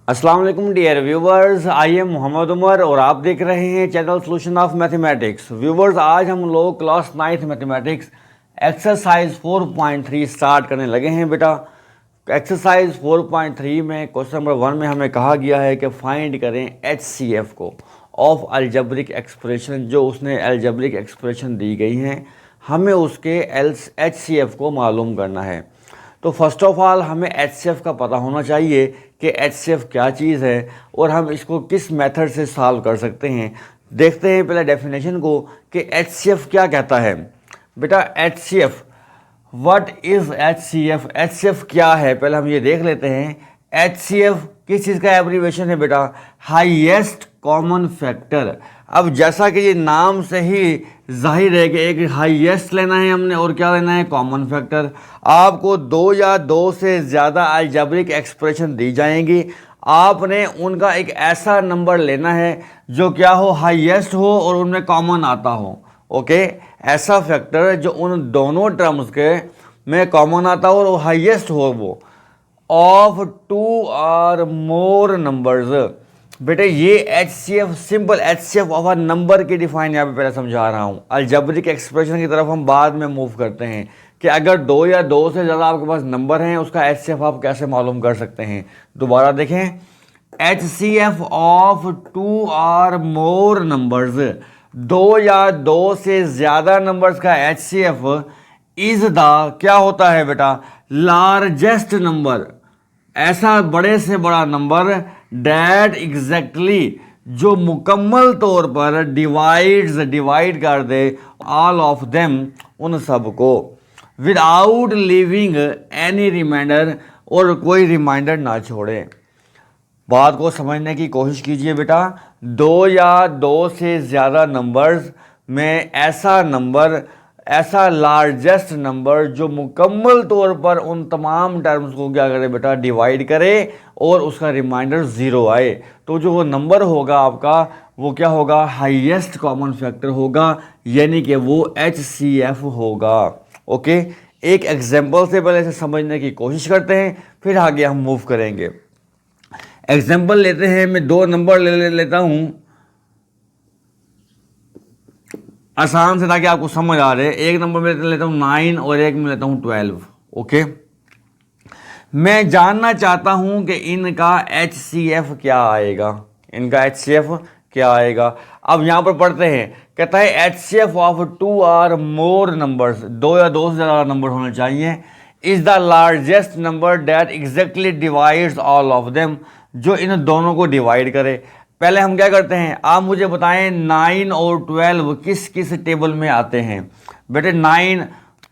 अस्सलाम वालेकुम dear viewers, I am Mohammad Umar और आप देख रहे हैं channel solution of mathematics. Viewers, आज हम लोग class 9th mathematics exercise 4.3 start करने लगे हैं बेटा। एक्सरसाइज 4.3 में क्वेश्चन नंबर 1 में हमें कहा गया है कि फाइंड करें HCF को ऑफ अलजेब्रिक एक्सप्रेशन। जो उसने अलजेब्रिक एक्सप्रेशन दी गई हैं, हमें उसके HCF को मालूम करना है। तो फर्स्ट ऑफ ऑल हमें HCF का पता होना चाहिए कि HCF क्या चीज़ है और हम इसको किस मेथड से सॉल्व कर सकते हैं। देखते हैं पहले डेफिनेशन को कि HCF क्या कहता है। बेटा HCF, what is HCF? HCF क्या है पहले हम ये देख लेते हैं। HCF किस चीज़ का एब्रीवेशन है बेटा? Highest common factor. अब जैसा कि ये नाम से ही जाहिर है कि एक हाईएस्ट लेना है हमने और क्या लेना है, कॉमन फैक्टर। आपको दो या दो से ज़्यादा अलजेब्रिक एक्सप्रेशन दी जाएंगी, आपने उनका एक ऐसा नंबर लेना है जो क्या हो, हाईएस्ट हो और उनमें कॉमन आता हो। ओके, ऐसा फैक्टर जो उन दोनों टर्म्स के में कॉमन आता हो और हाईएस्ट हो वो ऑफ 2 और मोर नंबर्स। बेटे ये HCF, simple HCF of a number की डिफाइन यहाँ पे पहले समझा रहा हूँ। अलजेब्रिक एक्सप्रेशन की तरफ हम बाद में मूव करते हैं कि अगर दो या दो से ज़्यादा आपके पास नंबर हैं, उसका HCF आप कैसे मालूम कर सकते हैं। दोबारा देखें, HCF ऑफ 2 और मोर नंबर्स, दो या दो से ज़्यादा नंबर्स का HCF इज़ द क्या होता है बेटा, लार्जेस्ट नंबर, ऐसा बड़े से बड़ा नंबर डैट एग्जैक्टली जो मुकम्मल तौर पर डिवाइड कर दे ऑल ऑफ देम, उन सब को, विदाउट लीविंग एनी रिमाइंडर, और कोई रिमाइंडर ना छोड़े। बात को समझने की कोशिश कीजिए बेटा। दो या दो से ज़्यादा नंबर्स में ऐसा नंबर, ऐसा लार्जेस्ट नंबर जो मुकम्मल तौर पर उन तमाम टर्म्स को क्या करे बेटा, डिवाइड करे और उसका रिमाइंडर ज़ीरो आए, तो जो वो नंबर होगा आपका वो क्या होगा, हाईएस्ट कॉमन फैक्टर होगा, यानी कि वो HCF होगा। ओके, एक एग्जांपल से पहले से समझने की कोशिश करते हैं, फिर आगे हम मूव करेंगे। एग्जांपल लेते हैं, मैं दो नंबर लेता हूँ आसान से ताकि आपको समझ आ रहे। एक नंबर में लेता हूँ 9 और एक में लेता हूँ 12। ओके, मैं जानना चाहता हूँ कि इनका HCF क्या आएगा, इनका HCF क्या आएगा। अब यहाँ पर पढ़ते हैं, कहता है HCF ऑफ 2 और मोर नंबर्स, दो या दो से ज़्यादा नंबर होने चाहिए, is the largest number that exactly divides all of them, जो इन दोनों को डिवाइड करे। पहले हम क्या करते हैं, आप मुझे बताएं 9 और 12 किस किस टेबल में आते हैं। बेटे 9,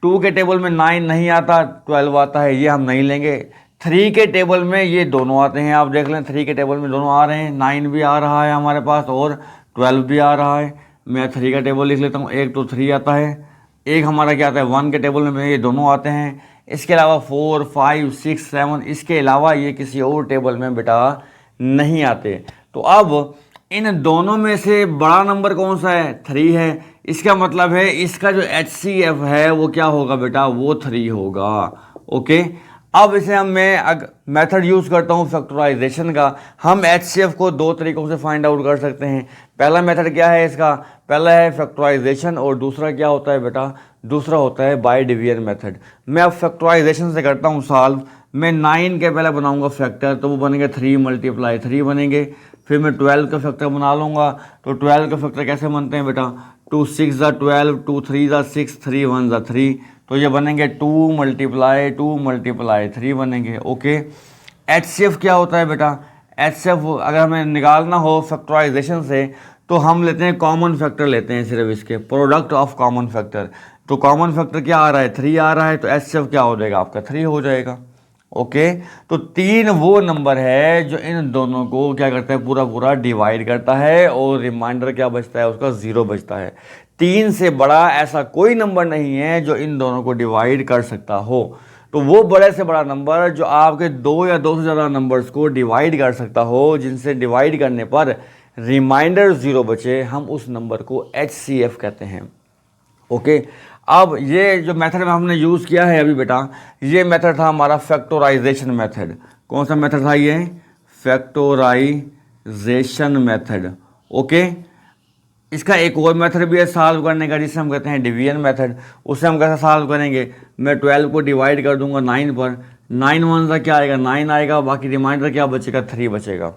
2 के टेबल में 9 नहीं आता, 12 आता है, ये हम नहीं लेंगे। 3 के टेबल में ये दोनों आते हैं, आप देख लें 3 के टेबल में दोनों आ रहे हैं, 9 भी आ रहा है हमारे पास और 12 भी आ रहा है। मैं 3 का टेबल लिख लेता हूँ, एक तो 3 आता है, एक हमारा क्या आता है 1 के टेबल में ये दोनों आते हैं। इसके अलावा 4, 5, 6, 7, इसके अलावा ये किसी और टेबल में बेटा नहीं आते। तो अब इन दोनों में से बड़ा नंबर कौन सा है, 3 है। इसका मतलब है इसका जो HCF है वो क्या होगा बेटा, वो 3 होगा। ओके, अब इसे मैं मेथड यूज़ करता हूँ फैक्टराइजेशन का। हम HCF को दो तरीकों से फाइंड आउट कर सकते हैं। पहला मेथड क्या है इसका, पहला है फैक्टराइजेशन और दूसरा क्या होता है बेटा, दूसरा होता है बाय डिवीजन मेथड। मैं अब फैक्टराइजेशन से करता हूँ सॉल्व। मैं 9 के पहले बनाऊंगा फैक्टर, तो वो बनेंगे 3 × 3 बनेंगे। फिर मैं 12 का फैक्टर बना लूँगा, तो 12 का फैक्टर कैसे बनते हैं बेटा, 2 6 ज़ा 12, 2 3 ज़ा 6, 3 1 ज़ा 3, तो ये बनेंगे 2 × 3 बनेंगे। ओके, HCF क्या होता है बेटा, HCF अगर हमें निकालना हो फैक्टराइजेशन से तो हम लेते हैं कॉमन फैक्टर, लेते हैं सिर्फ इसके प्रोडक्ट ऑफ कॉमन फैक्टर। तो कॉमन फैक्टर क्या आ रहा है, 3 आ रहा है, तो HCF क्या हो जाएगा आपका, 3 हो जाएगा। ओके, तो 3 वो नंबर है जो इन दोनों को क्या करता है, पूरा पूरा डिवाइड करता है और रिमाइंडर क्या बचता है उसका, 0 बचता है। 3 से बड़ा ऐसा कोई नंबर नहीं है जो इन दोनों को डिवाइड कर सकता हो। तो वो बड़े से बड़ा नंबर जो आपके दो या दो से ज़्यादा नंबर्स को डिवाइड कर सकता हो, जिनसे डिवाइड करने पर रिमाइंडर 0 बचे, हम उस नंबर को HCF कहते हैं। ओके, अब ये जो मेथड में हमने यूज़ किया है अभी बेटा, ये मेथड था हमारा फैक्टराइजेशन मेथड। कौन सा मेथड था ये, फैक्टराइजेशन मेथड। ओके, इसका एक और मेथड भी है सॉल्व करने का, जिसे हम कहते हैं डिवीजन मेथड। उसे हम कैसे सॉल्व करेंगे, मैं 12 को डिवाइड कर दूंगा 9 पर, 9 वन का क्या आएगा 9 आएगा, बाकी रिमाइंडर क्या बचेगा 3 बचेगा।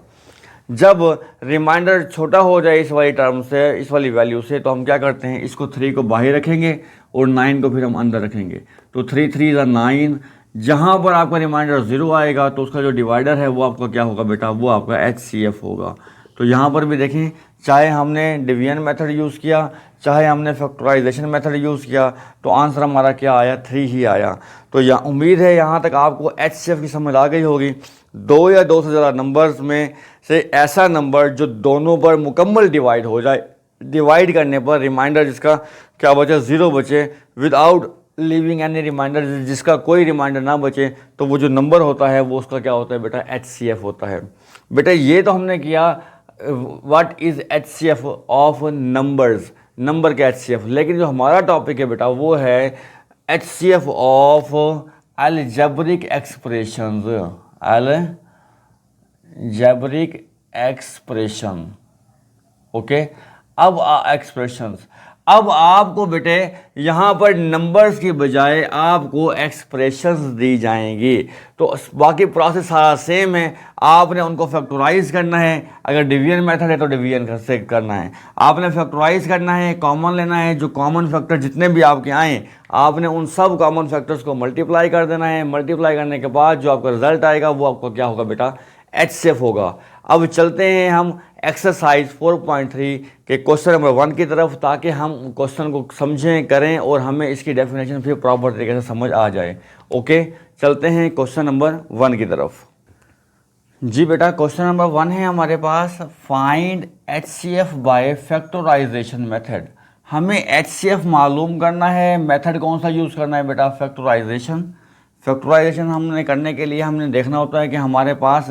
जब रिमाइंडर छोटा हो जाए इस वाली टर्म से, इस वाली वैल्यू से, तो हम क्या करते हैं, इसको 3 को बाहर रखेंगे और 9 को फिर हम अंदर रखेंगे। तो 3 3 ज़ा 9। जहाँ पर आपका रिमाइंडर 0 आएगा तो उसका जो डिवाइडर है वो आपका क्या होगा बेटा, वो आपका HCF होगा। तो यहाँ पर भी देखें, चाहे हमने डिवीजन मेथड यूज़ किया, चाहे हमने फैक्टराइजेशन मेथड यूज़ किया, तो आंसर हमारा क्या आया, 3 ही आया। तो यहाँ उम्मीद है यहाँ तक आपको HCF की समझ आ गई होगी। 2 या 2 से ज़्यादा नंबर्स में से ऐसा नंबर जो दोनों पर मुकम्मल डिवाइड हो जाए, डिवाइड करने पर रिमाइंडर जिसका क्या बचे 0 बचे, विदाउट लिविंग एनी रिमाइंडर, जिसका कोई रिमाइंडर ना बचे, तो वो जो नंबर होता है वो उसका क्या होता है बेटा, HCF होता है। बेटा ये तो हमने किया what is HCF of numbers, number के HCF। लेकिन जो हमारा टॉपिक है बेटा वो है HCF of algebraic expressions, algebraic expression. Okay, अब एक्सप्रेशंस, अब आपको बेटे यहाँ पर नंबर्स की बजाय आपको एक्सप्रेशंस दी जाएंगी। तो बाकी प्रोसेस सारा सेम है, आपने उनको फैक्टराइज करना है। अगर डिवीजन मेथड है तो डिवीजन से करना है, आपने फैक्टराइज करना है, कॉमन लेना है, जो कॉमन फैक्टर जितने भी आपके आए आपने उन सब कॉमन फैक्टर्स को मल्टीप्लाई कर देना है। मल्टीप्लाई करने के बाद जो आपका रिजल्ट आएगा वो आपका क्या होगा बेटा, HCF होगा। अब चलते हैं हम एक्सरसाइज 4.3 के क्वेश्चन नंबर 1 की तरफ, ताकि हम क्वेश्चन को समझें करें और हमें इसकी डेफिनेशन फिर प्रॉपर तरीके से समझ आ जाए। ओके, चलते हैं क्वेश्चन नंबर 1 की तरफ। जी बेटा, क्वेश्चन नंबर 1 है हमारे पास, find HCF by factorization method. हमें HCF मालूम करना है, मेथड कौन सा यूज़ करना है बेटा, फैक्टराइजेशन। फैक्टराइजेशन हमने करने के लिए हमने देखना होता है कि हमारे पास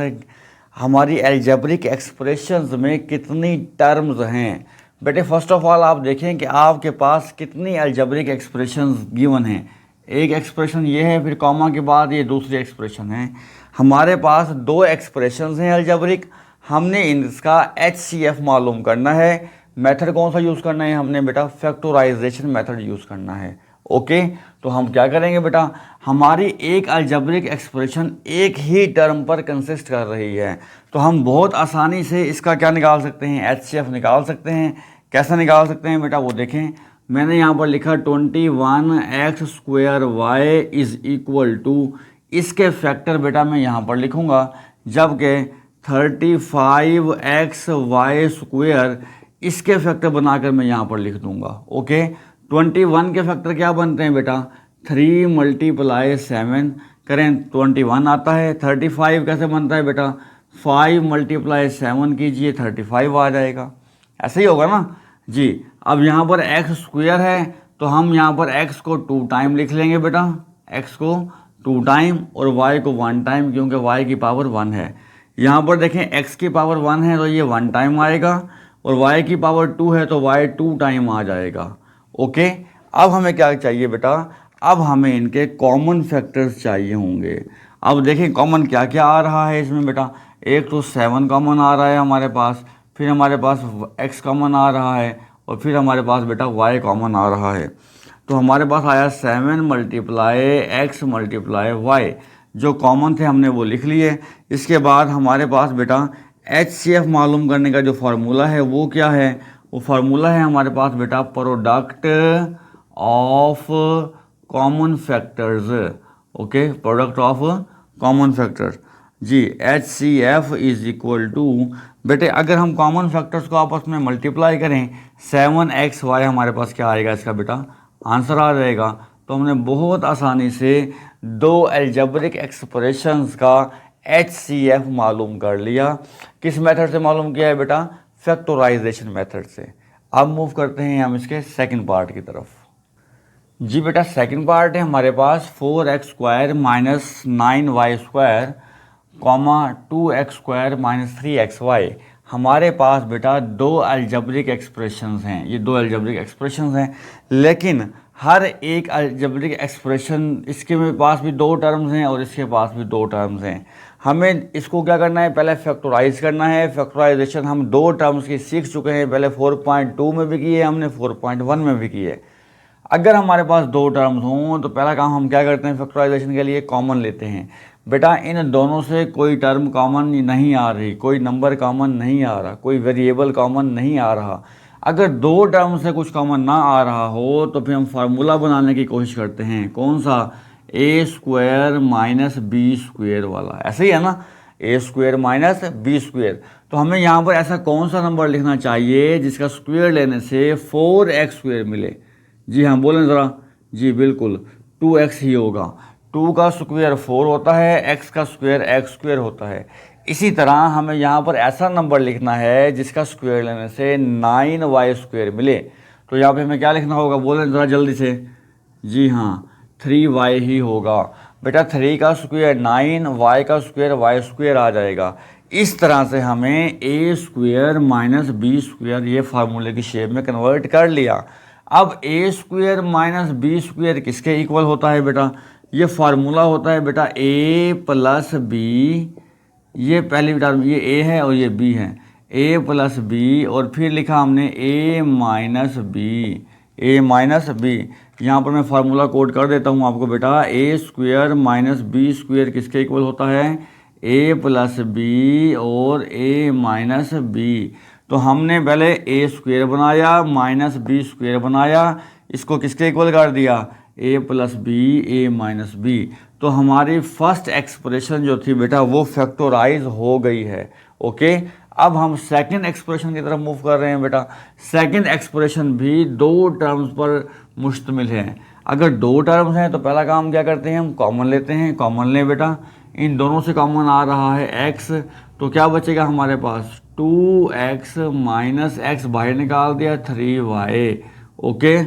हमारी अलजेब्रिक एक्सप्रेशंस में कितनी टर्म्स हैं। बेटे फर्स्ट ऑफ ऑल आप देखें कि आपके पास कितनी अलजेब्रिक एक्सप्रेशंस गिवन हैं। एक एक्सप्रेशन ये है, फिर कॉमा के बाद ये दूसरी एक्सप्रेशन है। हमारे पास 2 एक्सप्रेशंस हैं अलजेब्रिक, हमने इनका HCF मालूम करना है। मेथड कौन सा यूज़ करना है, हमने बेटा फैक्टराइजेशन मेथड यूज़ करना है। ओके, तो हम क्या करेंगे बेटा, हमारी एक अलजेब्रिक एक्सप्रेशन एक ही टर्म पर कंसिस्ट कर रही है, तो हम बहुत आसानी से इसका क्या निकाल सकते हैं, HCF निकाल सकते हैं। कैसा निकाल सकते हैं बेटा, वो देखें, मैंने यहाँ पर लिखा 21x² y is equal to, इसके फैक्टर बेटा मैं यहाँ पर लिखूँगा, जबकि 35xy² इसके फैक्टर बनाकर मैं यहाँ पर लिख दूँगा। ओके, 21 के फैक्टर क्या बनते हैं बेटा, 3 × 7 करें 21 आता है। 35 कैसे बनता है बेटा, 5 × 7 कीजिए 35 आ जाएगा। ऐसे ही होगा ना जी। अब यहाँ पर x² है तो हम यहाँ पर x को 2 टाइम लिख लेंगे बेटा, x को 2 टाइम और y को 1 टाइम, क्योंकि y की पावर 1 है। यहाँ पर देखें x की पावर 1 है तो ये 1 टाइम आएगा, और y की पावर 2 है तो y 2 टाइम आ जाएगा। ओके, अब हमें क्या चाहिए बेटा, अब हमें इनके कॉमन फैक्टर्स चाहिए होंगे। अब देखें कॉमन क्या क्या आ रहा है इसमें बेटा, एक तो 7 कॉमन आ रहा है हमारे पास, फिर हमारे पास x कॉमन आ रहा है, और फिर हमारे पास बेटा y कॉमन आ रहा है। तो हमारे पास आया 7 × x × y, जो कॉमन थे हमने वो लिख लिए। इसके बाद हमारे पास बेटा HCF मालूम करने का जो फार्मूला है वो क्या है, वो फार्मूला है हमारे पास बेटा product of common factors. Okay, product of common factors जी, HCF इज इक्वल टू, बेटे अगर हम कॉमन फैक्टर्स को आपस में मल्टीप्लाई करें, 7xy हमारे पास क्या आएगा, इसका बेटा आंसर आ जाएगा। तो हमने बहुत आसानी से 2 अलजेब्रिक एक्सप्रेशंस का HCF मालूम कर लिया। किस मेथड से मालूम किया है बेटा, फैक्टराइजेशन मेथड से। अब मूव करते हैं हम इसके सेकंड पार्ट की तरफ। जी बेटा, सेकंड पार्ट है हमारे पास 4x² - 9y² comma 2x² - 3xy। हमारे पास बेटा 2 अलजेब्रिक एक्सप्रेशंस हैं, ये 2 अलजेब्रिक एक्सप्रेशंस हैं, लेकिन हर एक अलजेब्रिक एक्सप्रेशन, इसके पास भी 2 टर्म्स हैं और इसके पास भी 2 टर्म्स हैं। हमें इसको क्या करना है, पहले फैक्टराइज करना है। फैक्टराइजेशन हम दो टर्म्स की सीख चुके हैं, पहले 4.2 में भी की है हमने, 4.1 में भी की है। अगर हमारे पास दो टर्म्स हों तो पहला काम हम क्या करते हैं, फैक्टराइजेशन के लिए कॉमन लेते हैं। बेटा इन दोनों से कोई टर्म कॉमन नहीं आ रही, कोई नंबर कॉमन नहीं आ रहा, कोई वेरिएबल कॉमन नहीं आ रहा। अगर दो टर्म से कुछ कॉमन ना आ रहा हो तो फिर हम फार्मूला बनाने की कोशिश करते हैं। कौन सा, ए स्क्वायर माइनस बी स्क्वायर वाला, ऐसे ही है ना, ए स्क्वायर माइनस बी स्क्वायर। तो हमें यहाँ पर ऐसा कौन सा नंबर लिखना चाहिए जिसका स्क्वायर लेने से 4x स्क्वायर मिले। जी हाँ बोलें ज़रा। जी बिल्कुल, 2x ही होगा। 2 का स्क्वायर 4 होता है, x का स्क्वायर x स्क्वायर होता है। इसी तरह हमें यहाँ पर ऐसा नंबर लिखना है जिसका स्क्वायर लेने से 9y स्क्वायर मिले। तो यहाँ पे हमें क्या लिखना होगा, बोलें ज़रा जल्दी से। जी हाँ, 3y ही होगा। बेटा 3 का स्क्वायर 9, y का स्क्वायर y स्क्वायर आ जाएगा। इस तरह से हमें ए स्क्वायर माइनस बी स्क्वायर ये फार्मूले की शेप में कन्वर्ट कर लिया। अब ए स्क्वायर माइनस बी स्क्वायर किसके इक्वल होता है बेटा, ये फार्मूला होता है बेटा ए प्लस बी। ये पहली टर्म ये ए है और ये बी है, ए प्लस बी, और फिर लिखा हमने ए माइनस बी, ए माइनस बी। यहाँ पर मैं फार्मूला कोड कर देता हूँ आपको बेटा, ए स्क्वायर माइनस बी स्क्वायर किसके इक्वल होता है, ए प्लस बी और ए माइनस बी। तो हमने पहले ए स्क्वायर बनाया माइनस बी स्क्वायर बनाया, इसको किसके इक्वल कर दिया, ए प्लस बी ए माइनस बी। तो हमारी फर्स्ट एक्सप्रेशन जो थी बेटा वो फैक्टराइज हो गई है। ओके, अब हम सेकंड एक्सप्रेशन की तरफ मूव कर रहे हैं बेटा। सेकंड एक्सप्रेशन भी दो टर्म्स पर मुश्तमिल है। अगर दो टर्म्स हैं तो पहला काम क्या करते हैं, हम कॉमन लेते हैं। कॉमन लें बेटा, इन दोनों से कॉमन आ रहा है x, तो क्या बचेगा हमारे पास, 2x माइनस x, बाहर निकाल दिया 3y। ओके,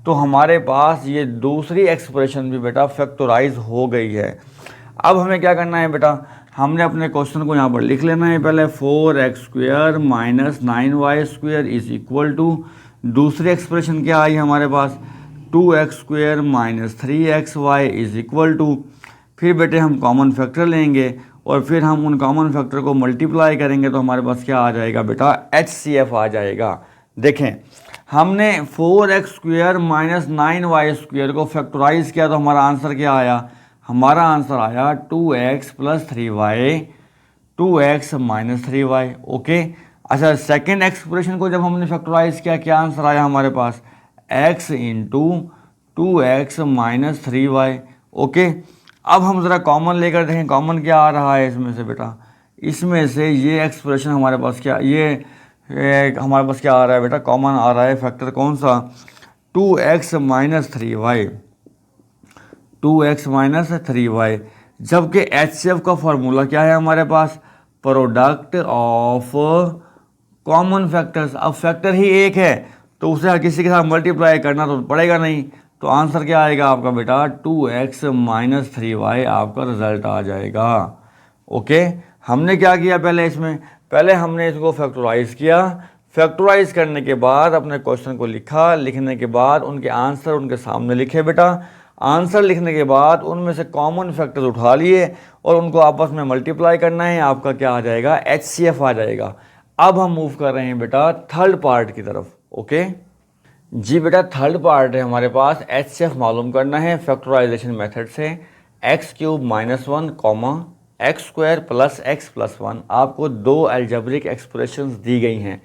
तो हमारे पास ये दूसरी एक्सप्रेशन भी बेटा फैक्टराइज हो गई है। अब हमें क्या करना है बेटा, हमने अपने क्वेश्चन को यहाँ पर लिख लेना है पहले, 4x square minus 9y square is equal to, दूसरी एक्सप्रेशन क्या आई हमारे पास, 2x square minus 3xy is equal to, फिर बेटे हम कॉमन फैक्टर लेंगे और फिर हम उन कॉमन फैक्टर को मल्टीप्लाई करेंगे तो हमारे पास क्या आ जाएगा बेटा, HCF आ जाएगा। देखें, हमने 4x square minus 9y square को फैक्टराइज किया तो हमारा आंसर क्या आया, हमारा आंसर आया 2x plus 3y, 2x minus 3y। Okay, अच्छा सेकेंड एक्सप्रेशन को जब हमने फैक्टराइज किया क्या आंसर आया हमारे पास, x into 2x minus 3y। Okay, अब हम ज़रा कॉमन लेकर देखें कॉमन क्या आ रहा है इसमें से बेटा, इसमें से ये एक्सप्रेशन हमारे पास क्या, ये हमारे पास क्या आ रहा है बेटा, कॉमन आ रहा है फैक्टर कौन सा, 2x minus 3y, 2x minus 3y। जबकि HCF का फॉर्मूला क्या है हमारे पास, प्रोडक्ट ऑफ कॉमन फैक्टर्स। अब फैक्टर ही एक है तो उसे हर किसी के साथ मल्टीप्लाई करना तो पड़ेगा नहीं, तो आंसर क्या आएगा आपका बेटा, 2x माइनस 3y आपका रिजल्ट आ जाएगा। ओके, हमने क्या किया पहले इसमें, पहले हमने इसको फैक्टराइज किया, फैक्टराइज करने के बाद अपने क्वेश्चन को लिखा, लिखने के बाद उनके आंसर उनके सामने लिखे बेटा, आंसर लिखने के बाद उनमें से कॉमन फैक्टर्स उठा लिए और उनको आपस में मल्टीप्लाई करना है, आपका क्या आ जाएगा, HCF आ जाएगा। अब हम मूव कर रहे हैं बेटा थर्ड पार्ट की तरफ। ओके जी बेटा, थर्ड पार्ट है हमारे पास, HCF मालूम करना है फैक्टराइजेशन मेथड से। X cube minus 1 comma x square plus x plus 1, आपको दो एल्जेब्रिक एक्सप्रेशंस दी गई हैं,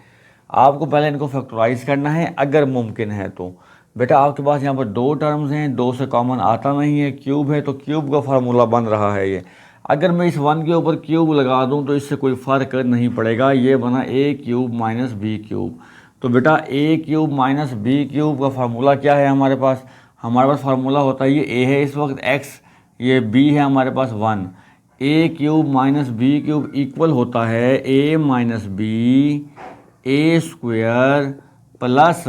आपको पहले इनको फैक्टराइज करना है अगर मुमकिन है तो। बेटा आपके पास यहाँ पर दो टर्म्स हैं, दो से कॉमन आता नहीं है, क्यूब है तो क्यूब का फार्मूला बन रहा है ये। अगर मैं इस 1 के ऊपर क्यूब लगा दूँ तो इससे कोई फ़र्क नहीं पड़ेगा, ये बना ए क्यूब माइनस बी क्यूब। तो बेटा ए क्यूब माइनस बी क्यूब का फार्मूला क्या है हमारे पास, हमारे पास फार्मूला होता है, ये ए है इस वक्त x, ये b है हमारे पास 1, a cube minus b cube equal होता है a minus b a square plus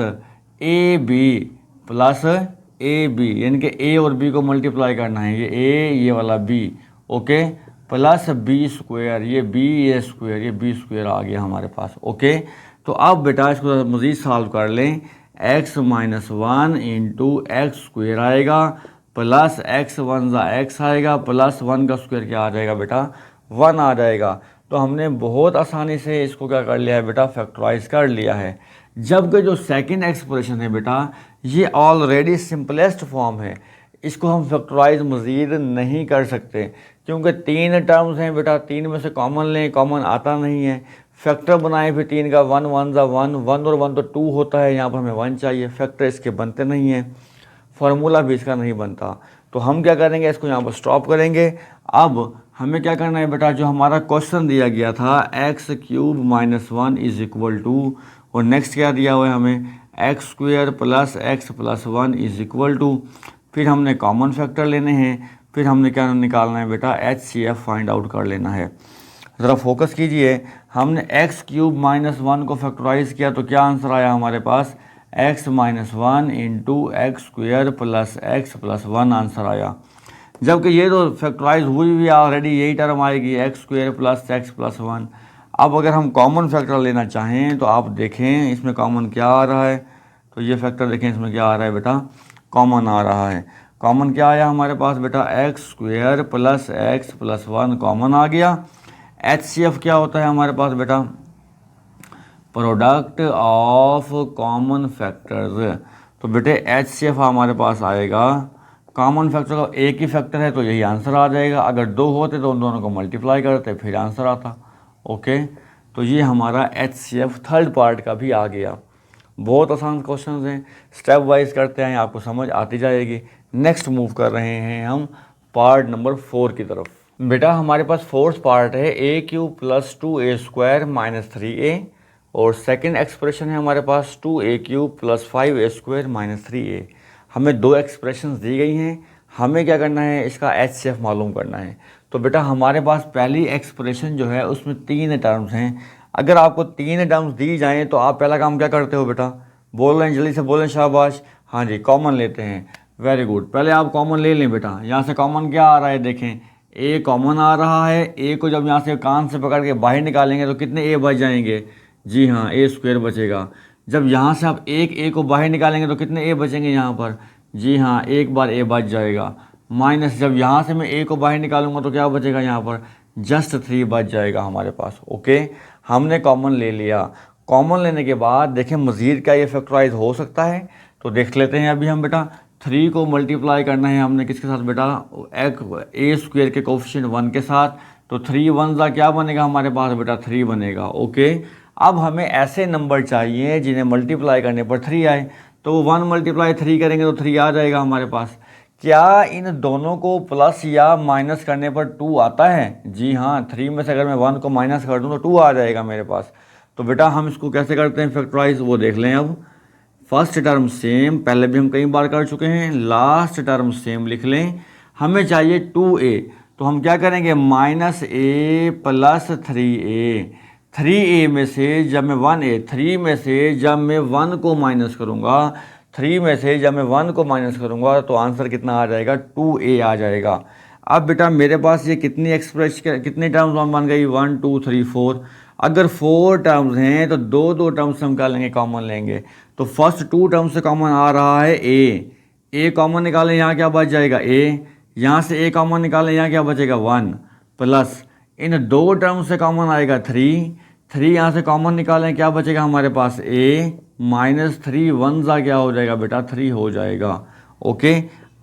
a b plus a b, यानी कि ए और बी को मल्टीप्लाई करना है, ये ए ये वाला B, okay, plus B square, ये बी ये स्क्वायर, ये बी स्क्वायर आ गया हमारे पास। ओके, तो अब बेटा इसको मज़ीद सॉल्व कर लें, x minus 1 into x square आएगा प्लस x 1 ज़ा एक्स आएगा प्लस 1 का स्क्वायर क्या आ जाएगा बेटा, 1 आ जाएगा। तो हमने बहुत आसानी से इसको क्या कर लिया है बेटा, फैक्टराइज कर लिया है। जबकि जो सेकंड एक्सप्रेशन है बेटा, ये ऑलरेडी सिंपलेस्ट फॉर्म है, इसको हम फैक्टराइज मज़ीद नहीं कर सकते, क्योंकि 3 टर्म्स हैं बेटा, 3 में से कॉमन लें, कॉमन आता नहीं है। फैक्टर बनाए फिर 3 का, 1 1 ज़ा 1, 1 और 1 तो 2 होता है, यहाँ पर हमें 1 चाहिए, फैक्टर इसके बनते नहीं हैं, फार्मूला भी इसका नहीं बनता। तो हम क्या करेंगे, इसको यहाँ पर स्टॉप करेंगे। अब हमें क्या करना है बेटा, जो हमारा क्वेश्चन दिया गया था x³ - 1 इज़ इक्वल टू, और नेक्स्ट क्या दिया हुआ है हमें, x² + x + 1 is equal to, फिर हमने कॉमन फैक्टर लेने हैं, फिर हमने क्या निकालना है बेटा, HCF फाइंड आउट कर लेना है। ज़रा फोकस कीजिए, हमने x³ - 1 को फैक्टराइज किया तो क्या आंसर आया हमारे पास, x - 1 × x² + x + 1 आंसर आया। जबकि ये तो फैक्टराइज हुई हुई ऑलरेडी, यही टर्म आएगी x² + x + 1। अब अगर हम कॉमन फैक्टर लेना चाहें तो आप देखें इसमें कॉमन क्या आ रहा है, तो ये फैक्टर देखें इसमें क्या आ रहा है बेटा, कॉमन आ रहा है। कॉमन क्या आया हमारे पास बेटा, x² + x + 1 कॉमन आ गया। HCF क्या होता है हमारे पास बेटा, प्रोडक्ट ऑफ कॉमन फैक्टर्स। तो बेटे HCF हमारे पास आएगा, कॉमन फैक्टर का एक ही फैक्टर है तो यही आंसर आ जाएगा, अगर 2 होते तो उन दोनों को मल्टीप्लाई करते फिर आंसर आता। ओके, तो ये हमारा HCF थर्ड पार्ट का भी आ गया। बहुत आसान क्वेश्चन हैं, स्टेप वाइज करते हैं, आपको समझ आती जाएगी। नेक्स्ट मूव कर रहे हैं हम पार्ट नंबर 4 की तरफ। बेटा हमारे पास फोर्थ पार्ट है a³ + 2a² - 3a, और सेकंड एक्सप्रेशन है हमारे पास 2a³ + 5a² - 3a। हमें 2 एक्सप्रेशंस दी गई हैं, हमें क्या करना है, इसका HCF मालूम करना है। तो बेटा हमारे पास पहली एक्सप्रेशन जो है उसमें 3 टर्म्स हैं। अगर आपको 3 टर्म्स दी जाएं तो आप पहला काम क्या करते हो बेटा, बोल रहे हैं जल्दी से बोलें, शाबाश, हाँ जी, कॉमन लेते हैं, वेरी गुड। पहले आप कॉमन ले लें बेटा, यहाँ से कॉमन क्या आ रहा है, देखें ए कॉमन आ रहा है। ए को जब यहाँ से कान से पकड़ के बाहर निकालेंगे तो कितने ए बच जाएंगे, जी हाँ, a² बचेगा। जब यहाँ से आप एक ए को बाहर निकालेंगे तो कितने ए बचेंगे यहाँ पर, जी हाँ, एक बार ए बच जाएगा। माइनस जब यहाँ से मैं ए को बाहर निकालूंगा तो क्या बचेगा यहाँ पर, जस्ट 3 बच जाएगा हमारे पास। ओके, हमने कॉमन ले लिया। कॉमन लेने के बाद देखें मज़ीद क्या ये फैक्टराइज हो सकता है, तो देख लेते हैं अभी हम बेटा। 3 को मल्टीप्लाई करना है हमने किसके साथ बेटा, a² के कोफिशिएंट 1 के साथ, तो 3 1 ज़ा क्या बनेगा हमारे पास बेटा, 3 बनेगा। ओके, अब हमें ऐसे नंबर चाहिए जिन्हें मल्टीप्लाई करने पर 3 आए, तो 1 × 3 करेंगे तो 3 आ जाएगा हमारे पास। क्या इन दोनों को प्लस या माइनस करने पर 2 आता है, जी हाँ, 3 में से अगर मैं 1 को माइनस कर दूँ तो 2 आ जाएगा मेरे पास। तो बेटा हम इसको कैसे करते हैं फैक्टराइज, वो देख लें। अब फर्स्ट टर्म सेम, पहले भी हम कई बार कर चुके हैं, लास्ट टर्म सेम लिख लें। हमें चाहिए 2a, तो हम क्या करेंगे, -a + 3a। 3a में से जब मैं 1a, 3 में से जब मैं 1 को माइनस करूँगा, 3 में से जब मैं 1 को माइनस करूँगा तो आंसर कितना आ जाएगा, 2a आ जाएगा। अब बेटा मेरे पास ये कितनी कितनी टर्म्स बन गई, 1 2 3 4। अगर 4 टर्म्स हैं तो 2 टर्म्स हम क्या लेंगे, कॉमन लेंगे। तो फर्स्ट 2 टर्म्स से कॉमन आ रहा है ए कॉमन निकालें, यहाँ क्या बच जाएगा, ए, यहाँ से ए कॉमन निकालें, यहाँ क्या बचेगा, 1, प्लस इन 2 टर्म्स से कॉमन आएगा 3 यहाँ से कॉमन निकालें, क्या बचेगा हमारे पास, ए, -3 1 ज़ा क्या हो जाएगा बेटा, 3 हो जाएगा। ओके,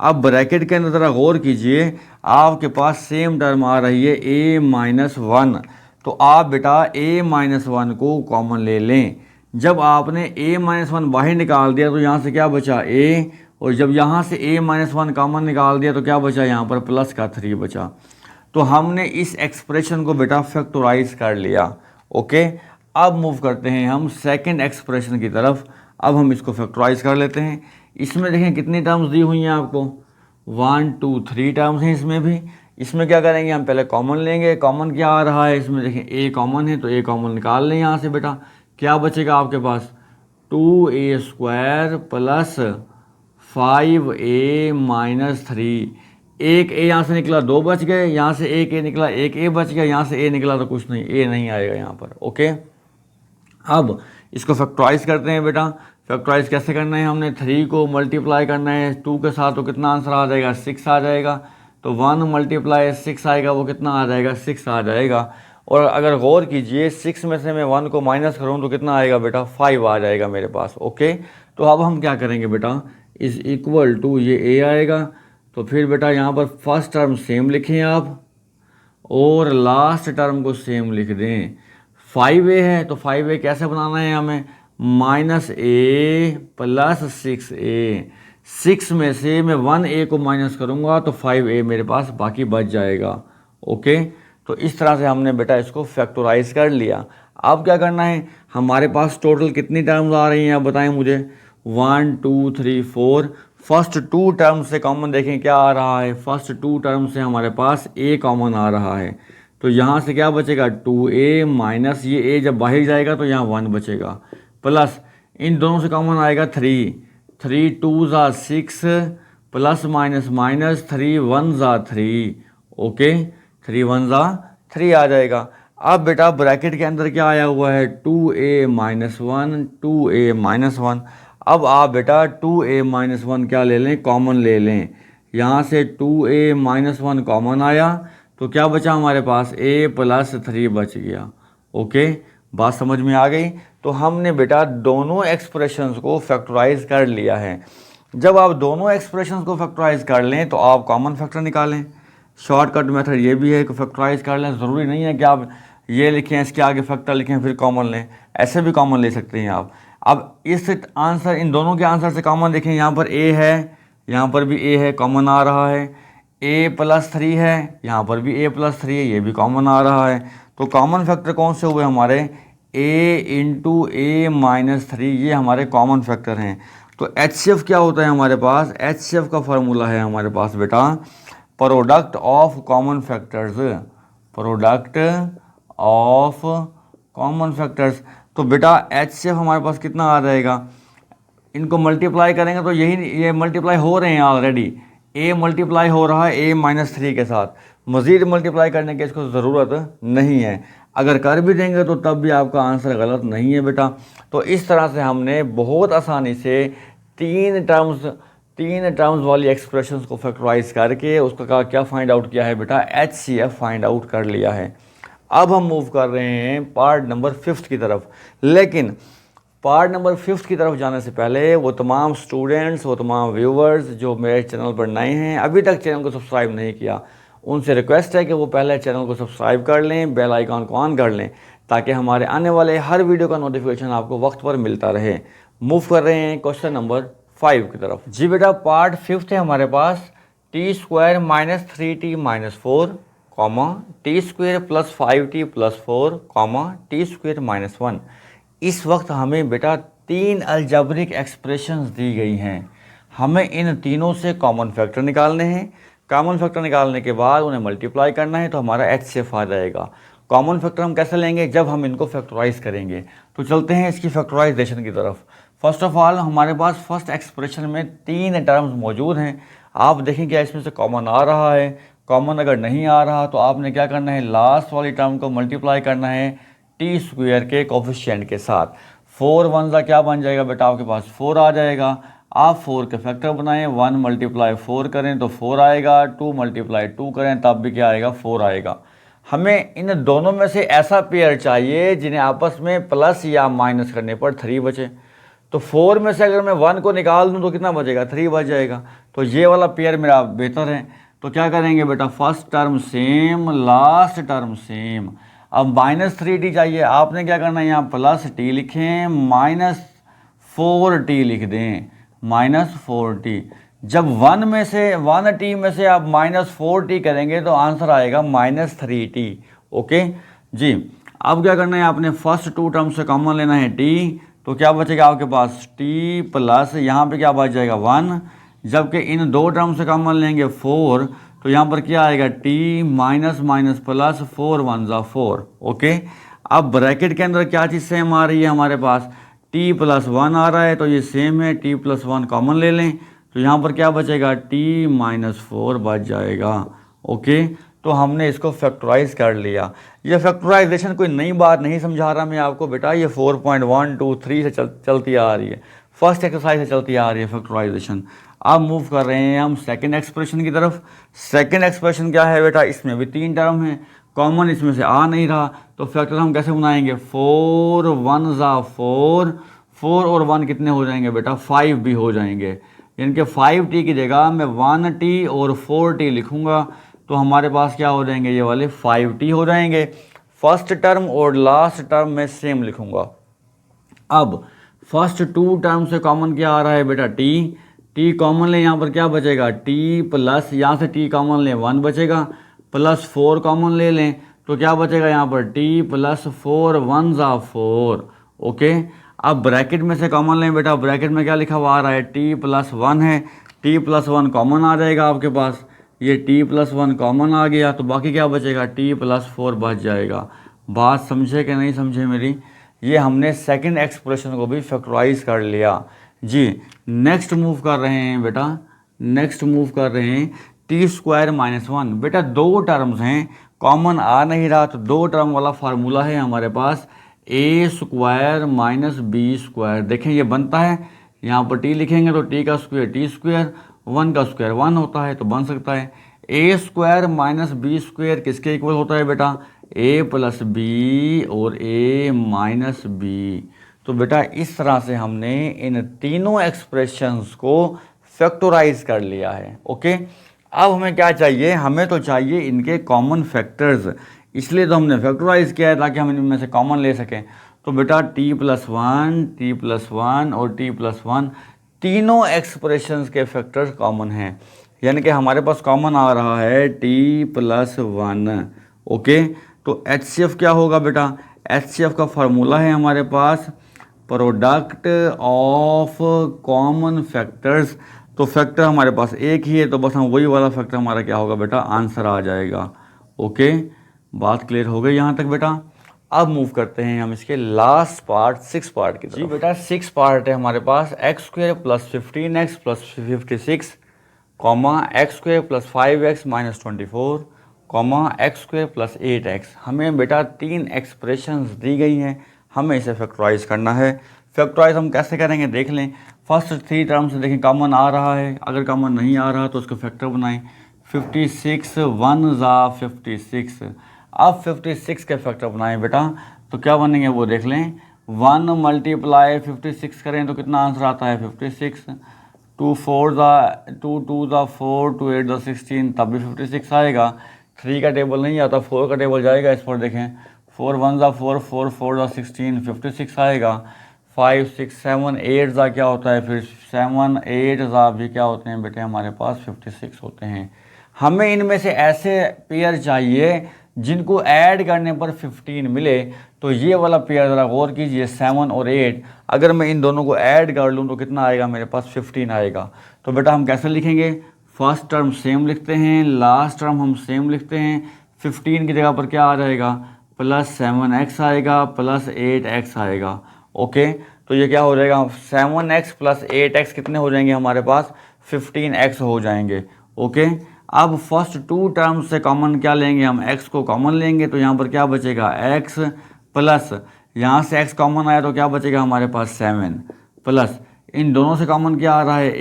अब ब्रैकेट के अंदर ज़रा गौर कीजिए, आपके पास सेम टर्म आ रही है a - 1, तो आप बेटा a - 1 को कॉमन ले लें। जब आपने a - 1 बाहर निकाल दिया तो यहाँ से क्या बचा, a, और जब यहाँ से a - 1 कॉमन निकाल दिया तो क्या बचा, यहाँ पर प्लस का 3 बचा। तो हमने इस एक्सप्रेशन को बेटा फैक्टराइज कर लिया। ओके, अब मूव करते हैं हम सेकंड एक्सप्रेशन की तरफ। अब हम इसको फैक्टराइज कर लेते हैं। इसमें देखें कितनी टर्म्स दी हुई हैं आपको, 1 2 3 टर्म्स हैं इसमें भी। इसमें क्या करेंगे, हम पहले कॉमन लेंगे। कॉमन क्या आ रहा है इसमें, देखें a कॉमन है तो a कॉमन निकाल लें यहाँ से बेटा। क्या बचेगा आपके पास, 2a² + 5a - 3। एक a यहाँ से निकला, 2 बच गए, यहाँ से एक a निकला, एक a बच गया, यहाँ से a निकला तो कुछ नहीं, a नहीं आएगा यहाँ पर। ओके, अब इसको फैक्टराइज करते हैं बेटा। फैक्टराइज कैसे करना है, हमने 3 को मल्टीप्लाई करना है 2 के साथ, तो कितना आंसर आ जाएगा, 6 आ जाएगा। तो 1 मल्टीप्लाई 6 आएगा, वो कितना आ जाएगा 6 आ जाएगा। और अगर गौर कीजिए 6 में से मैं 1 को माइनस करूँ तो कितना आएगा बेटा 5 आ जाएगा मेरे पास। ओके, तो अब हम क्या करेंगे बेटा, इज़ इक्वल टू ये ए आएगा। तो फिर बेटा यहाँ पर फर्स्ट टर्म सेम लिखें आप और लास्ट टर्म को सेम लिख दें। 5a है तो 5a कैसे बनाना है हमें, माइनस ए प्लस 6a। 6 में से मैं 1a को माइनस करूँगा तो 5a मेरे पास बाकी बच जाएगा। ओके, तो इस तरह से हमने बेटा इसको फैक्टराइज कर लिया। अब क्या करना है, हमारे पास टोटल कितनी टर्म्स आ रही हैं आप बताएं मुझे। 1 2 3 4। फर्स्ट 2 टर्म से कॉमन देखें क्या आ रहा है, फर्स्ट 2 टर्म से हमारे पास a कॉमन आ रहा है। तो यहाँ से क्या बचेगा 2a माइनस ये a जब बाहर जाएगा तो यहाँ 1 बचेगा, प्लस इन दोनों से कॉमन आएगा 3। 3 2 ज़ा 6 प्लस माइनस माइनस 3 1 ज़ा 3। ओके, 3 1 ज़ा 3 आ जाएगा। अब बेटा ब्रैकेट के अंदर क्या आया हुआ है 2a माइनस 1 2a माइनस 1। अब आप बेटा 2a माइनस 1 क्या ले लें, कॉमन ले लें। यहाँ से 2a माइनस 1 कॉमन आया तो क्या बचा हमारे पास a प्लस 3 बच गया। ओके, बात समझ में आ गई। तो हमने बेटा दोनों एक्सप्रेशंस को फैक्टराइज कर लिया है। जब आप दोनों एक्सप्रेशंस को फैक्टराइज कर लें तो आप कॉमन फैक्टर निकालें। शॉर्टकट मेथड ये भी है कि फैक्टराइज कर लें, ज़रूरी नहीं है कि आप ये लिखें इसके आगे फैक्टर लिखें फिर कॉमन लें, ऐसे भी कॉमन ले सकते हैं आप। अब इस आंसर, इन दोनों के आंसर से कॉमन देखें, यहाँ पर a है, यहाँ पर भी a है, कॉमन आ रहा है। a प्लस 3 है, यहाँ पर भी a प्लस 3 है, ये भी कॉमन आ रहा है। तो कॉमन फैक्टर कौन से हुए हमारे, a इंटू a माइनस 3, ये हमारे कॉमन फैक्टर हैं। तो HCF क्या होता है हमारे पास, HCF का फार्मूला है हमारे पास बेटा product of common factors, product of common factors. तो बेटा HCF हमारे पास कितना आ जाएगा, इनको मल्टीप्लाई करेंगे तो यही ये मल्टीप्लाई हो रहे हैं ऑलरेडी। a मल्टीप्लाई हो रहा है a माइनस 3 के साथ, मज़ीद मल्टीप्लाई करने की इसको ज़रूरत नहीं है। अगर कर भी देंगे तो तब भी आपका आंसर गलत नहीं है बेटा। तो इस तरह से हमने बहुत आसानी से तीन टर्म्स वाली एक्सप्रेशंस को फैक्टराइज करके उसका क्या फाइंड आउट किया है बेटा, HCF फाइंड आउट कर लिया है। अब हम मूव कर रहे हैं पार्ट नंबर 5 की तरफ। लेकिन पार्ट नंबर 5 की तरफ जाने से पहले वो तमाम स्टूडेंट्स, वो तमाम व्यूवर्स जो मेरे चैनल पर नए हैं, अभी तक चैनल को सब्सक्राइब नहीं किया, उनसे रिक्वेस्ट है कि वो पहले चैनल को सब्सक्राइब कर लें, बेल आइकॉन को ऑन कर लें, ताकि हमारे आने वाले हर वीडियो का नोटिफिकेशन आपको वक्त पर मिलता रहे। मूव कर रहे हैं क्वेश्चन नंबर 5 की तरफ। जी बेटा, पार्ट 5 है हमारे पास t² minus 3t minus 4 t² plus 5t plus 4 t² minus 1। इस वक्त हमें बेटा 3 अलजेब्रिक एक्सप्रेशंस दी गई हैं। हमें इन तीनों से कॉमन फैक्टर निकालने हैं। कॉमन फैक्टर निकालने के बाद उन्हें मल्टीप्लाई करना है तो हमारा HCF आ जाएगा। कॉमन फैक्टर हम कैसे लेंगे, जब हम इनको फैक्टराइज करेंगे। तो चलते हैं इसकी फैक्टराइजेशन की तरफ। फर्स्ट ऑफ ऑल हमारे पास फर्स्ट एक्सप्रेशन में 3 टर्म्स मौजूद हैं। आप देखें क्या इसमें से कॉमन आ रहा है। कॉमन अगर नहीं आ रहा तो आपने क्या करना है, लास्ट वाली टर्म को मल्टीप्लाई करना है t² के कोफिशिएंट के साथ। 4 1 का क्या बन जाएगा बेटा, आपके पास 4 आ जाएगा। आप 4 के फैक्टर बनाएं, 1 मल्टीप्लाई 4 करें तो 4 आएगा, 2 मल्टीप्लाई 2 करें तब भी क्या आएगा, 4 आएगा। हमें इन दोनों में से ऐसा पेयर चाहिए जिन्हें आपस में प्लस या माइनस करने पर 3 बचे। तो 4 में से अगर मैं 1 को निकाल दूं तो कितना बचेगा, 3 बच जाएगा। तो ये वाला पेयर मेरा बेहतर है। तो क्या करेंगे बेटा, first term same, last term same. अब माइनस 3t चाहिए, आपने क्या करना है, यहाँ प्लस t लिखें, माइनस 4t लिख दें, माइनस 4t। जब 1 t में से आप माइनस 4t करेंगे तो आंसर आएगा माइनस 3t। ओके जी। अब क्या करना है, आपने फर्स्ट 2 टर्म से कॉमन लेना है t, तो क्या बचेगा आपके पास t प्लस यहाँ पे क्या बच जाएगा 1। जबकि इन 2 टर्म से कॉमन लेंगे 4, तो यहाँ पर क्या आएगा t माइनस माइनस प्लस 4 1 ज़ा 4। ओके, अब ब्रैकेट के अंदर क्या चीज़ सेम आ रही है हमारे पास, t प्लस 1 आ रहा है तो ये सेम है, t प्लस 1 कॉमन ले लें तो यहाँ पर क्या बचेगा, t माइनस 4 बच जाएगा। ओके, तो हमने इसको फैक्टराइज कर लिया। ये फैक्टराइजेशन कोई नई बात नहीं समझा रहा मैं आपको बेटा, ये 4.1 2 3 से चलती आ रही है, फर्स्ट एक्सरसाइज से चलती आ रही है फैक्टराइजेशन। अब मूव कर रहे हैं हम सेकंड एक्सप्रेशन की तरफ। सेकंड एक्सप्रेशन क्या है बेटा, इसमें भी 3 टर्म है, कॉमन इसमें से आ नहीं रहा, तो फैक्टर हम कैसे बनाएंगे, 4 1 ज़ा 4, 4 और 1 कितने हो जाएंगे बेटा, 5 भी हो जाएंगे। यानी कि 5t की जगह मैं 1t और 4t लिखूंगा, तो हमारे पास क्या हो जाएंगे, ये वाले 5t हो जाएंगे। फर्स्ट टर्म और लास्ट टर्म में सेम लिखूंगा। अब फर्स्ट 2 टर्म से कॉमन क्या आ रहा है बेटा, t कॉमन ले, यहाँ पर क्या बचेगा, t प्लस, यहाँ से t कॉमन ले 1 बचेगा, प्लस 4 कॉमन ले लें तो क्या बचेगा यहाँ पर, t प्लस 4 1 ज़ा 4। ओके, अब ब्रैकेट में से कॉमन लें बेटा, ब्रैकेट में क्या लिखा हुआ आ रहा है, t प्लस 1 है, t प्लस 1 कॉमन आ जाएगा आपके पास, ये t प्लस 1 कॉमन आ गया, तो बाकी क्या बचेगा, t प्लस 4 बच जाएगा। बात समझे कि नहीं समझे मेरी। ये हमने सेकंड एक्सप्रेशन को भी फैक्टराइज कर लिया जी। नेक्स्ट मूव कर रहे हैं बेटा, नेक्स्ट मूव कर रहे हैं t² - 1। बेटा 2 टर्म्स हैं, कॉमन आ नहीं रहा, तो 2 टर्म वाला फार्मूला है हमारे पास, a² - b²। देखें ये बनता है, यहाँ पर t लिखेंगे तो t का स्क्वायर t², 1 का स्क्वायर 1 होता है, तो बन सकता है a² - b² किसके इक्वल होता है बेटा, a प्लस बी और a माइनस बी। तो बेटा इस तरह से हमने इन तीनों एक्सप्रेशंस को फैक्टराइज कर लिया है। ओके, अब हमें क्या चाहिए, हमें तो चाहिए इनके कॉमन फैक्टर्स, इसलिए तो हमने फैक्टराइज किया है ताकि हम इनमें से कॉमन ले सकें। तो बेटा t प्लस 1 और t प्लस 1 तीनों एक्सप्रेशंस के फैक्टर्स कॉमन हैं, यानी कि हमारे पास कॉमन आ रहा है t प्लस 1। ओके, तो HCF क्या होगा बेटा, HCF का फार्मूला है हमारे पास प्रोडक्ट ऑफ कॉमन फैक्टर्स। तो फैक्टर हमारे पास एक ही है, तो बस हम वही वाला फैक्टर हमारा क्या होगा बेटा, आंसर आ जाएगा। ओके, बात क्लियर हो गई यहाँ तक बेटा। अब मूव करते हैं हम इसके लास्ट पार्ट 6 पार्ट की तरफ। जी बेटा 6 पार्ट है हमारे पास, x² + 15x + 56 x² + 5x - 24 x² + 8x। हमें बेटा 3 एक्सप्रेशंस दी गई हैं, हमें इसे फैक्टराइज करना है। फैक्टराइज हम कैसे करेंगे देख लें। फर्स्ट 3 टर्म से देखें कॉमन आ रहा है, अगर कॉमन नहीं आ रहा तो उसको फैक्टर बनाएं। 56 1 ज़ा 56। अब 56 के फैक्टर बनाएं बेटा, तो क्या बनेंगे वो देख लें। 1 × 56 करें तो कितना आंसर आता है 56। 2 4 ज़ा 2 2 ज़ा 4 2 8 ज़ा 16, तब भी 56 आएगा। 3 का टेबल नहीं आता, 4 का टेबल जाएगा इस पर देखें। 4 1 ज़ा 4 4 4 ज़ा 16, 56 आएगा। 5 6 7 8 ज़ा क्या होता है, फिर 7 8 ज़ा भी क्या होते हैं बेटे हमारे पास 56 होते हैं। हमें इनमें से ऐसे पेयर चाहिए जिनको ऐड करने पर 15 मिले। तो ये वाला पेयर ज़रा गौर कीजिए, 7 और 8, अगर मैं इन दोनों को ऐड कर लूँ तो कितना आएगा मेरे पास 15 आएगा। तो बेटा हम कैसे लिखेंगे, फर्स्ट टर्म सेम लिखते हैं, लास्ट टर्म हम सेम लिखते हैं। 15 की जगह पर क्या आ जाएगा, +7x आएगा +8x आएगा। ओके, तो ये क्या हो जाएगा, 7x + 8x कितने हो जाएंगे हमारे पास, 15x हो जाएंगे। ओके, अब फर्स्ट 2 टर्म से कॉमन क्या लेंगे हम, x को कॉमन लेंगे, तो यहाँ पर क्या बचेगा x प्लस, यहाँ से x कॉमन आया तो क्या बचेगा हमारे पास 7 प्लस, इन दोनों से कॉमन क्या आ रहा है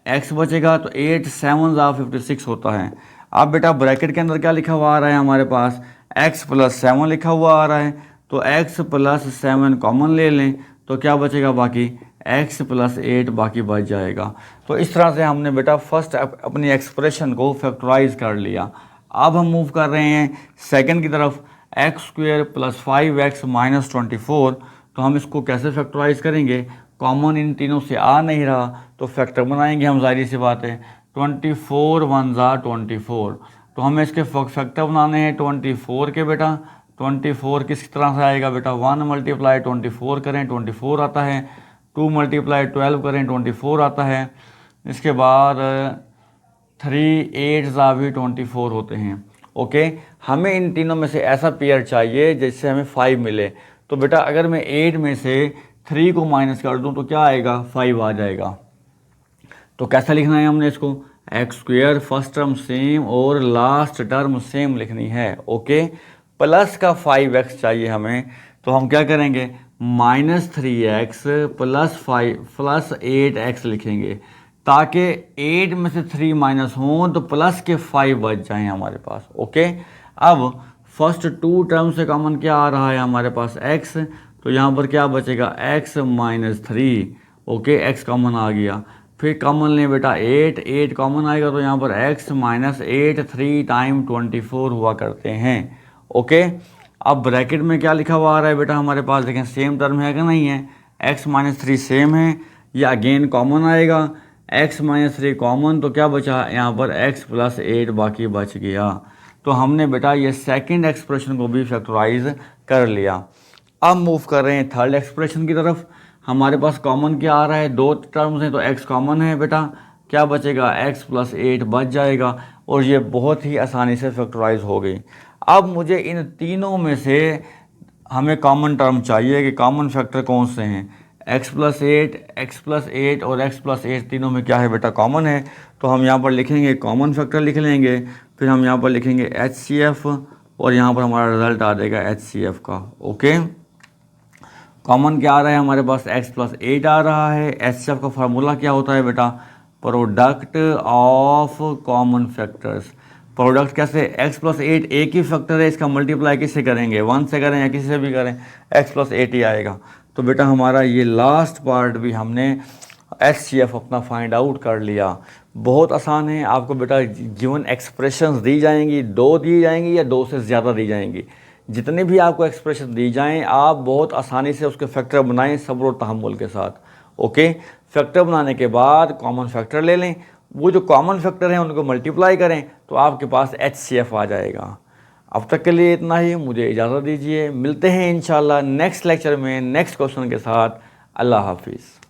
8x बचेगा, तो 8 7 ज़ा 56 होता है। अब बेटा ब्रैकेट के अंदर क्या लिखा हुआ आ रहा है हमारे पास, x + 7 लिखा हुआ आ रहा है, तो x + 7 कॉमन ले लें तो क्या बचेगा बाकी, x + 8 बाकी बच जाएगा। तो इस तरह से हमने बेटा फर्स्ट अपनी एक्सप्रेशन को फैक्टराइज कर लिया। अब हम मूव कर रहे हैं सेकंड की तरफ, x² + 5x - 24। तो हम इसको कैसे फैक्टराइज करेंगे, कॉमन इन तीनों से आ नहीं रहा तो फैक्टर बनाएंगे हम, जाहिर सी बात है। 24 1 ज़ा 24, तो हमें इसके फैक्टर बनाने हैं 24 के बेटा। 24 किस तरह से आएगा बेटा, 1 × 24 करें 24 आता है, 2 × 12 करें 24 आता है, इसके बाद 3 8 ज़ा भी 24 होते हैं। ओके, हमें इन तीनों में से ऐसा पेयर चाहिए जिससे हमें 5 मिले। तो बेटा अगर मैं 8 में से 3 को माइनस कर दूं तो क्या आएगा, 5 आ जाएगा। तो कैसा लिखना है हमने इसको, x² फर्स्ट टर्म सेम और लास्ट टर्म सेम लिखनी है। ओके, प्लस का 5x चाहिए हमें, तो हम क्या करेंगे, -3x + 5 + 8x लिखेंगे। ताकि 8 में से 3 माइनस हों तो प्लस के 5 बच जाएं हमारे पास। ओके, अब फर्स्ट 2 टर्म से कॉमन क्या आ रहा है हमारे पास x, तो यहाँ पर क्या बचेगा x minus 3। Okay, x common आ गया, फिर कॉमन लें बेटा 8 कॉमन आएगा तो यहाँ पर x माइनस 8 3 टाइम 24 हुआ करते हैं। ओके, अब ब्रैकेट में क्या लिखा हुआ आ रहा है बेटा हमारे पास, देखें सेम टर्म है कि नहीं है, x माइनस 3 सेम है, या अगेन कॉमन आएगा, x माइनस 3 कॉमन, तो क्या बचा यहाँ पर x प्लस 8 बाकी बच गया। तो हमने बेटा ये सेकंड एक्सप्रेशन को भी फैक्टराइज कर लिया। अब मूव कर रहे हैं थर्ड एक्सप्रेशन की तरफ। हमारे पास कॉमन क्या आ रहा है, 2 टर्म्स हैं तो x कॉमन है बेटा, क्या बचेगा x प्लस 8 बच जाएगा, और ये बहुत ही आसानी से फैक्टराइज हो गई। अब मुझे इन तीनों में से हमें कॉमन टर्म चाहिए कि कॉमन फैक्टर कौन से हैं, x प्लस 8 और x प्लस 8 तीनों में क्या है बेटा कॉमन है। तो हम यहाँ पर लिखेंगे कॉमन फैक्टर लिख लेंगे, फिर हम यहाँ पर लिखेंगे HCF, और यहाँ पर हमारा रिजल्ट आ जाएगा HCF का। ओके, कॉमन क्या आ रहा है हमारे पास, x प्लस 8 आ रहा है। HCF का फार्मूला क्या होता है बेटा, product of common factors. Product कैसे, x प्लस 8 एक ही फैक्टर है, इसका मल्टीप्लाई किससे करेंगे, 1 से करें या किसी से भी करें, x प्लस 8 ही आएगा। तो बेटा हमारा ये लास्ट पार्ट भी हमने HCF अपना फाइंड आउट कर लिया। बहुत आसान है, आपको बेटा गिवन एक्सप्रेशंस दी जाएंगी, 2 दी जाएंगी या 2 से ज़्यादा दी जाएंगी, जितने भी आपको एक्सप्रेशन दी जाएं आप बहुत आसानी से उसके फैक्टर बनाएं सब्र और तहम्मुल के साथ। ओके, फैक्टर बनाने के बाद कॉमन फैक्टर ले लें, वो जो कॉमन फैक्टर हैं उनको मल्टीप्लाई करें तो आपके पास HCF आ जाएगा। अब तक के लिए इतना ही, मुझे इजाज़त दीजिए, मिलते हैं इंशाल्लाह नेक्स्ट लेक्चर में नेक्स्ट क्वेश्चन के साथ। अल्लाह हाफिज़।